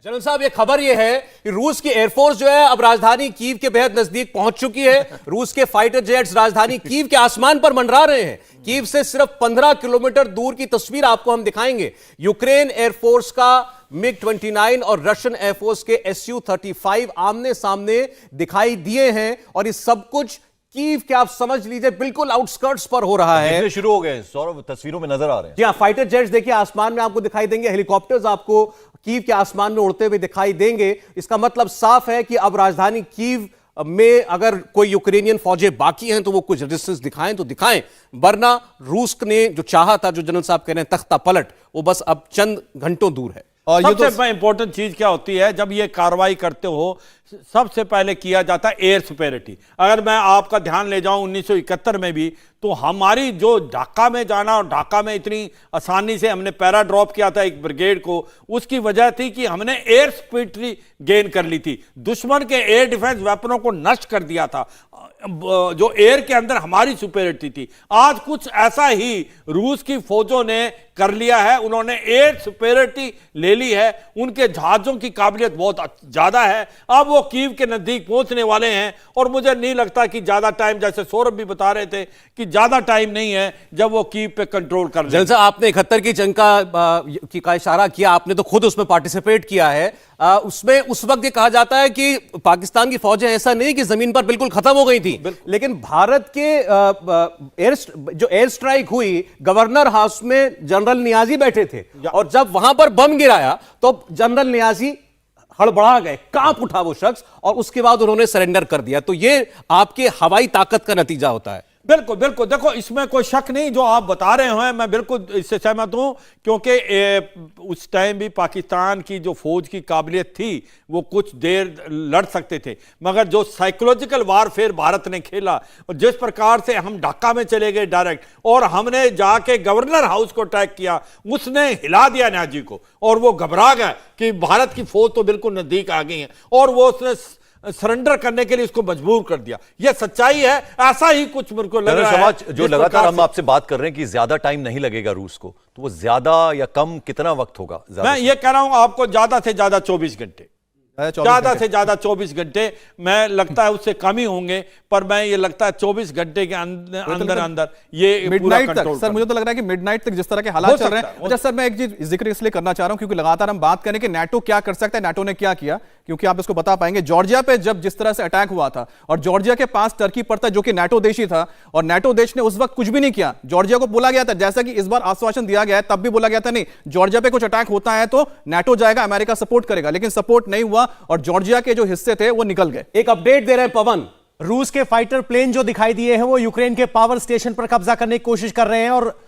General साहब, ये खबर ये है कि रूस की एयरफोर्स जो है अब राजधानी कीव के बेहद नजदीक पहुंच चुकी है। रूस के फाइटर जेट्स राजधानी कीव के आसमान पर मंडरा रहे हैं। कीव से सिर्फ 15 किलोमीटर दूर की तस्वीर आपको हम दिखाएंगे। यूक्रेन एयरफोर्स का MiG-29 और रशियन एयरफोर्स के Su-35 आमने सामने दिखाई दिए हैं और ये सब कुछ कीव के, आप समझ लीजिए, बिल्कुल आउटस्कर्ट्स पर हो रहा है। शुरू हो गए, सौरभ तस्वीरों में नजर आ रहे हैं। जी हाँ, फाइटर जेट्स देखिए आसमान में आपको दिखाई देंगे, हेलीकॉप्टर्स आपको कीव के आसमान में उड़ते हुए दिखाई देंगे। इसका मतलब साफ है कि अब राजधानी कीव में अगर कोई यूक्रेनियन फौजें बाकी हैं तो वो कुछ रेजिस्टेंस दिखाएं तो दिखाएं, वरना रूस ने जो चाहा था, जो जनरल साहब कह रहे हैं तख्ता पलट, वो बस अब चंद घंटों दूर है। और सबसे इंपॉर्टेंट चीज क्या होती है, जब ये कार्रवाई करते हो सबसे पहले किया जाता है एयर सुपेरिटी। अगर मैं आपका ध्यान ले जाऊं 1971 में भी, तो हमारी जो ढाका में जाना, और ढाका में इतनी आसानी से हमने पैरा ड्रॉप किया था एक ब्रिगेड को, उसकी वजह थी कि हमने एयर सुपेरिटी गेन कर ली थी। दुश्मन के एयर डिफेंस वेपनों को नष्ट कर दिया था, जो एयर के अंदर हमारी सुपेरिटी थी। आज कुछ ऐसा ही रूस की फौजों ने कर लिया है। उन्होंने एयर सुपेरिटी ले ली है, उनके जहाजों की काबिलियत बहुत ज्यादा है। अब वो कीव के नजदीक पहुंचने वाले हैं और मुझे नहीं लगता कि ज्यादा टाइम, जैसे सौरभ भी बता रहे थे कि ज्यादा टाइम नहीं है जब वो कीव पे कंट्रोल कर लेंगे। जैसा आपने 71 की जंग का इशारा किया, आपने तो खुद उसमें पार्टिसिपेट किया है। उसमें उस वक्त ये कहा जाता है कि पाकिस्तान की फौजें ऐसा नहीं कि जमीन पर बिल्कुल खत्म हो गई थी, लेकिन भारत के जो एयर स्ट्राइक हुई, गवर्नर हाउस में जनरल नियाजी बैठे थे और जब वहां पर बम गिराया तो जनरल नियाजी हड़बड़ा गए, कांप उठा वो शख्स, और उसके बाद उन्होंने सरेंडर कर दिया। तो ये आपके हवाई ताकत का नतीजा होता है। बिल्कुल बिल्कुल, देखो इसमें कोई शक नहीं, जो आप बता रहे हैं मैं बिल्कुल इससे सहमत हूं, क्योंकि उस टाइम भी पाकिस्तान की जो फौज की काबिलियत थी वो कुछ देर लड़ सकते थे, मगर जो साइकोलॉजिकल वारफेयर भारत ने खेला और जिस प्रकार से हम ढाका में चले गए डायरेक्ट, और हमने जाके गवर्नर हाउस को अटैक किया, उसने हिला दिया नाजी को और वो घबरा गए कि भारत की फौज तो बिल्कुल नजदीक आ गई है, और वो उसने सरेंडर करने के लिए इसको मजबूर कर दिया। यह सच्चाई है, ऐसा ही कुछ मेरे को लग रहा है। जो लगातार हम आपसे बात कर रहे हैं कि ज्यादा टाइम नहीं लगेगा रूस को, तो वो ज्यादा या कम कितना वक्त होगा? मैं ये कह रहा हूं आपको, ज्यादा से ज्यादा 24 घंटे, ज्यादा से ज्यादा 24 घंटे, मैं लगता है उससे कम ही होंगे, पर मैं ये लगता है 24 घंटे के अंदर अंदर ये मिडनाइट तक। सर मुझे तो लग रहा है कि मिडनाइट तक जिस तरह के हालात चल रहे हैं। अच्छा सर, मैं एक चीज जिक्र इसलिए करना चाह रहा हूं क्योंकि लगातार हम बात करें कि नाटो क्या कर सकता है, नाटो ने क्या किया, क्योंकि आप इसको बता पाएंगे। जॉर्जिया पे जब जिस तरह से अटैक हुआ था, और जॉर्जिया के पास टर्की पड़ता है जो कि नाटो देश ही था, और नाटो देश ने उस वक्त कुछ भी नहीं किया। जॉर्जिया को बोला गया था, जैसा कि इस बार आश्वासन दिया गया है, तब भी बोला गया था नहीं, जॉर्जिया पे कुछ अटैक होता है तो नाटो जाएगा, अमेरिका सपोर्ट करेगा, लेकिन सपोर्ट नहीं हुआ और जॉर्जिया के जो हिस्से थे वो निकल गए। एक अपडेट दे रहे हैं पवन, रूस के फाइटर प्लेन जो दिखाई दिए हैं वो यूक्रेन के पावर स्टेशन पर कब्जा करने की कोशिश कर रहे हैं, और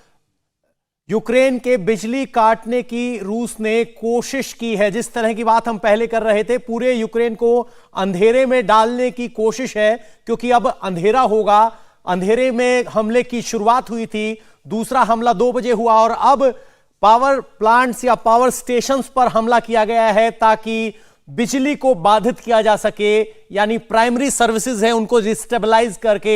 यूक्रेन के बिजली काटने की रूस ने कोशिश की है। जिस तरह की बात हम पहले कर रहे थे, पूरे यूक्रेन को अंधेरे में डालने की कोशिश है, क्योंकि अब अंधेरा होगा। अंधेरे में हमले की शुरुआत हुई थी, दूसरा हमला 2 बजे हुआ, और अब पावर प्लांट्स या पावर स्टेशंस पर हमला किया गया है ताकि बिजली को बाधित किया जा सके, यानी प्राइमरी सर्विसेज हैं उनको डिस्टेबलाइज करके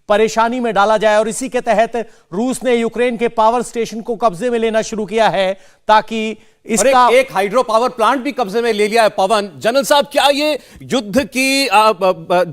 परेशानी में डाला जाए। और इसी के तहत रूस ने यूक्रेन के पावर स्टेशन को कब्जे में लेना शुरू किया है ताकि इसका एक हाइड्रो पावर प्लांट भी कब्जे में ले लिया है। पवन, जनरल साहब, क्या ये युद्ध की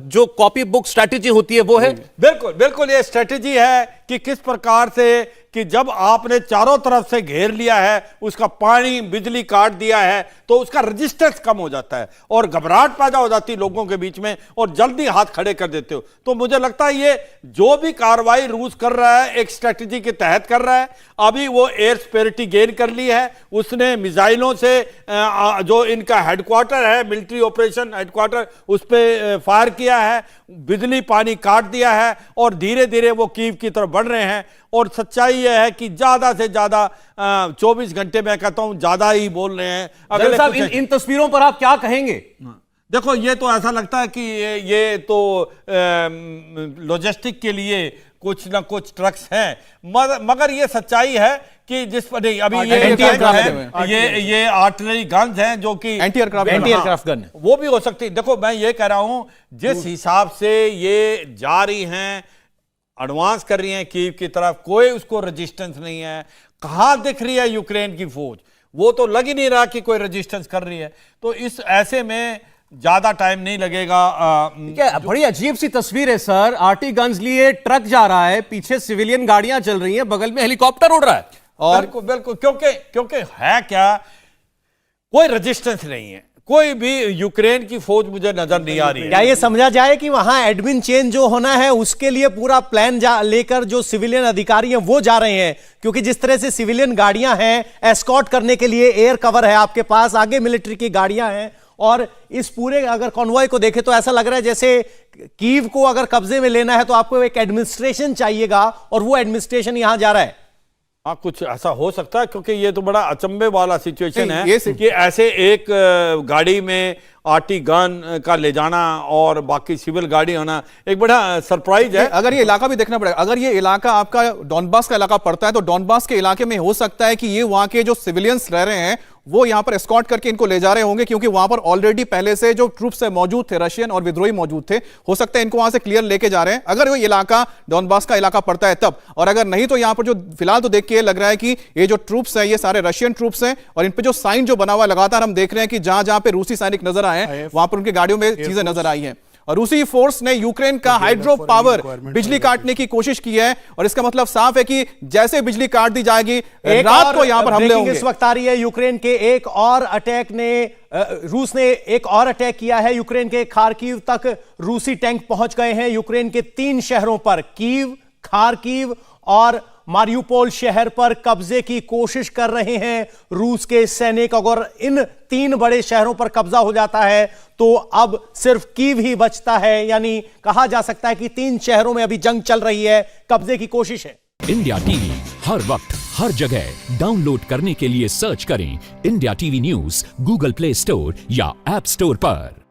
जो कॉपी बुक स्ट्रेटेजी होती है वो है? बिल्कुल बिल्कुल, ये स्ट्रेटेजी है कि किस प्रकार से कि जब आपने चारों तरफ से घेर लिया है, उसका पानी बिजली काट दिया है, तो उसका रेजिस्टेंस कम हो जाता है और घबराहट पैदा हो जाती है लोगों के बीच में, और जल्दी हाथ खड़े कर देते हो। तो मुझे लगता है ये जो भी कार्रवाई रूस कर रहा है एक स्ट्रेटेजी के तहत कर रहा है। अभी वो एयर सुपेरिटी गेन कर ली है, उसने मिसाइलों से जो इनका हेडक्वार्टर है, मिलिट्री ऑपरेशन हेडक्वार्टर, उस पर फायर किया है, बिजली पानी काट दिया है, और धीरे धीरे वो कीव की तरफ बढ़ रहे हैं। और सच्चाई यह है कि ज्यादा से ज्यादा 24 घंटे, मैं कहता हूं ज्यादा ही बोल रहे हैं। अगले साहब, इन तस्वीरों पर आप क्या कहेंगे? देखो, ये तो ऐसा लगता है कि ये तो लॉजिस्टिक के लिए कुछ ना कुछ ट्रक्स हैं, मगर ये सच्चाई है कि जिस पर अभी ये आर्टिलरी गन्स हैं जो कि एंटी एयरक्राफ्ट गन, वो भी हो सकती है। देखो, मैं ये कह रहा हूं जिस हिसाब से ये जा रही हैं, एडवांस कर रही हैं कीव की तरफ, कोई उसको रेजिस्टेंस नहीं है। कहां दिख रही है यूक्रेन की फौज? वो तो लग ही नहीं रहा कि कोई रेजिस्टेंस कर रही है। तो इस ऐसे में ज्यादा टाइम नहीं लगेगा। क्या बड़ी अजीब सी तस्वीर है सर, आरटी गन्स लिए ट्रक जा रहा है, पीछे सिविलियन गाड़ियां चल रही हैं, बगल में हेलीकॉप्टर उड़ रहा है। और बिल्कुल बिल्कुल, क्योंकि है क्या, कोई रेजिस्टेंस नहीं है, कोई भी यूक्रेन की फौज मुझे नजर नहीं आ रही है। क्या ये समझा जाए कि वहां एडमिन चेंज जो होना है उसके लिए पूरा प्लान लेकर जो सिविलियन अधिकारी हैं वो जा रहे हैं? क्योंकि जिस तरह से सिविलियन गाड़ियां हैं, एस्कॉर्ट करने के लिए एयर कवर है आपके पास, आगे मिलिट्री की गाड़ियां हैं, और इस पूरे अगर कॉन्वॉय को देखें तो ऐसा लग रहा है जैसे कीव को अगर कब्जे में लेना है तो आपको एक एडमिनिस्ट्रेशन चाहिएगा, और वो एडमिनिस्ट्रेशन यहां जा रहा है। हाँ, कुछ ऐसा हो सकता है, क्योंकि ये तो बड़ा अचंभे वाला सिचुएशन नहीं, है ये कि ऐसे एक गाड़ी में आरटी गन का ले जाना और बाकी सिविल गाड़ी होना एक बड़ा सरप्राइज है। अगर ये इलाका भी देखना पड़ेगा, अगर ये इलाका आपका डॉनबास का इलाका पड़ता है तो डॉनबास के इलाके में हो सकता है कि ये वहां के जो सिविलियंस रह रहे हैं वो यहां पर एस्कॉर्ट करके इनको ले जा रहे होंगे, क्योंकि वहां पर ऑलरेडी पहले से जो ट्रूप्स मौजूद थे, रशियन और विद्रोही मौजूद थे, हो सकता है इनको वहां से क्लियर लेके जा रहे हैं अगर वो इलाका डॉनबास का इलाका पड़ता है तब। और अगर नहीं तो यहां पर जो फिलहाल तो देख के लग रहा है कि ये जो ट्रूप्स हैं ये सारे रशियन ट्रूप्स हैं, और इन पे जो साइन जो बना हुआ लगातार हम देख रहे हैं कि जहां जहां पे रूसी सैनिक नजर आए हैं वहां पर उनकी गाड़ियों में चीजें नजर आई हैं। और रूसी फोर्स ने यूक्रेन का हाइड्रो पावर बिजली काटने की कोशिश की है, और इसका मतलब साफ है कि जैसे बिजली काट दी जाएगी रात को यहां पर हमले होंगे। इस वक्त आ रही है यूक्रेन के एक और अटैक ने, रूस ने एक और अटैक किया है यूक्रेन के खार्किव तक। रूसी टैंक पहुंच गए हैं यूक्रेन के 3 शहरों पर, कीव, खार्किव और मारियुपोल शहर पर कब्जे की कोशिश कर रहे हैं रूस के सैनिक। अगर इन 3 बड़े शहरों पर कब्जा हो जाता है तो अब सिर्फ कीव ही बचता है, यानी कहा जा सकता है कि 3 शहरों में अभी जंग चल रही है, कब्जे की कोशिश है। इंडिया टीवी हर वक्त हर जगह डाउनलोड करने के लिए सर्च करें India TV news Google play store या ऐप स्टोर पर।